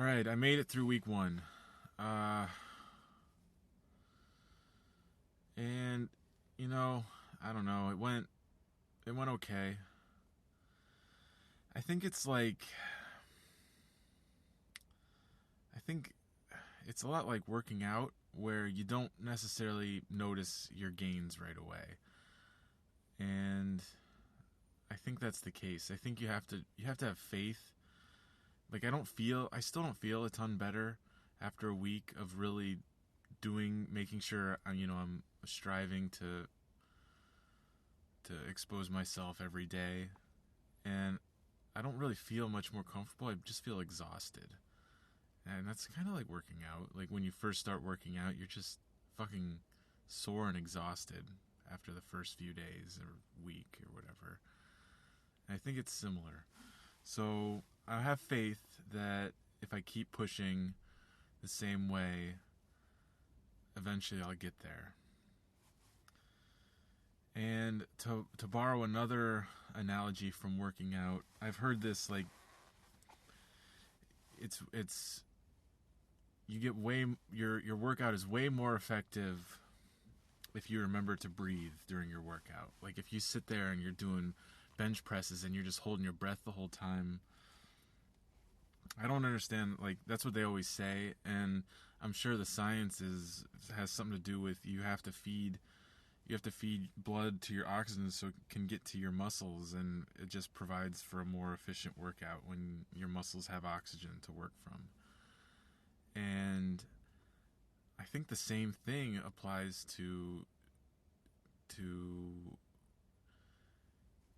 All right, I made it through week one. Uh, and you know, I don't know. It went okay. I think it's like I think it's a lot like working out where you don't necessarily notice your gains right away. And I think that's the case. I think you have to have faith. Like I still don't feel a ton better after a week of really making sure I'm striving to expose myself every day, and I don't really feel much more comfortable. I just feel exhausted. And that's kind of like working out. Like when you first start working out, you're just fucking sore and exhausted after the first few days or week or whatever. And I think it's similar. So I have faith that if I keep pushing the same way, eventually I'll get there. And to borrow another analogy from working out, I've heard this like it's you get way your workout is way more effective if you remember to breathe during your workout. Like if you sit there and you're doing bench presses and you're just holding your breath the whole time. I don't understand, like that's what they always say, and I'm sure the science has something to do with you have to feed blood to your oxygen so it can get to your muscles, and it just provides for a more efficient workout when your muscles have oxygen to work from. And I think the same thing applies to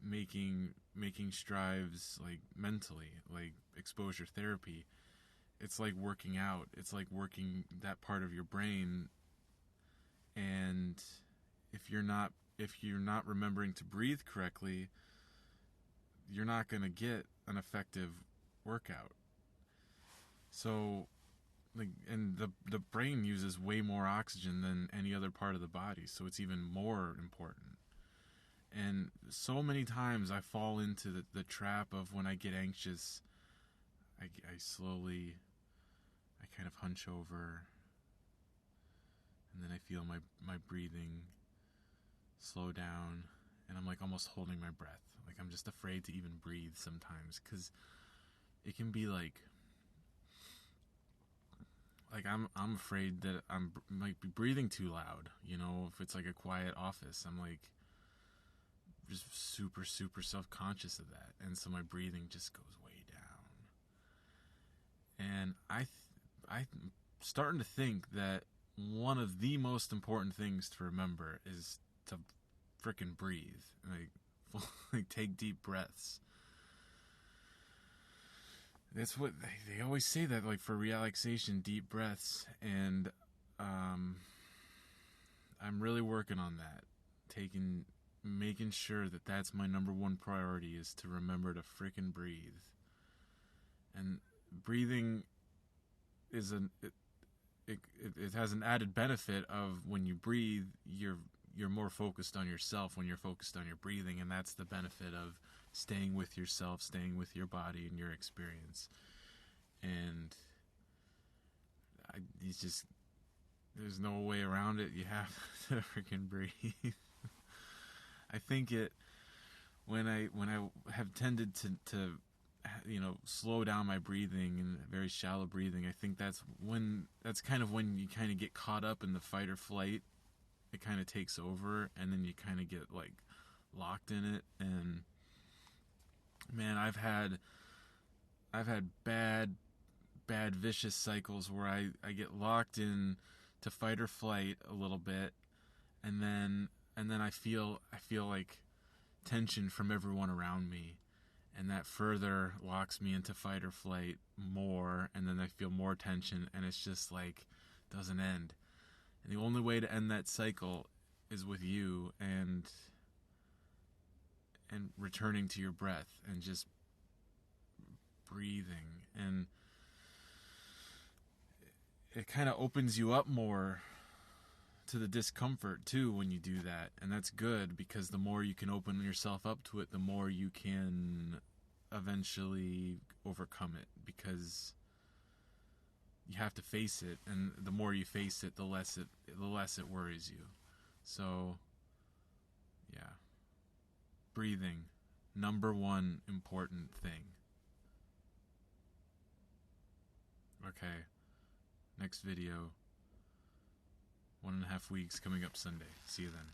making strives like mentally, like exposure therapy. It's like working out. It's like working that part of your brain, and if you're not remembering to breathe correctly, you're not going to get an effective workout. So like, and the brain uses way more oxygen than any other part of the body, so it's even more important. And so many times I fall into the trap of when I get anxious, I slowly, I kind of hunch over, and then I feel my breathing slow down, and I'm like almost holding my breath. Like I'm just afraid to even breathe sometimes, because it can be like I'm afraid that might be breathing too loud. If it's like a quiet office, I'm like just super super self conscious of that, and so my breathing just goes way down. And I'm starting to think that one of the most important things to remember is to frickin' breathe, like take deep breaths. That's what they always say, that like for relaxation, deep breaths, and um, I'm really working on that. Making sure that that's my number one priority, is to remember to frickin' breathe. And breathing is it has an added benefit of when you breathe, you're more focused on yourself when you're focused on your breathing, and that's the benefit of staying with yourself, staying with your body and your experience. And it's just, there's no way around it. You have to freaking breathe. I think it when I have tended to slow down my breathing and very shallow breathing, I think that's kind of when you kind of get caught up in the fight or flight. It kind of takes over, and then you kind of get like locked in it. And man, I've had bad vicious cycles where I get locked in to fight or flight a little bit, and then I feel like tension from everyone around me, and that further locks me into fight or flight more, and then I feel more tension, and it's just like doesn't end. And the only way to end that cycle is with you, and returning to your breath and just breathing. And it kind of opens you up more to the discomfort too when you do that. And that's good, because the more you can open yourself up to it, the more you can eventually overcome it. Because you have to face it, and the more you face it, the less it worries you. So, yeah. Breathing, number one important thing. Okay. Next video, 1.5 weeks, coming up Sunday. See you then.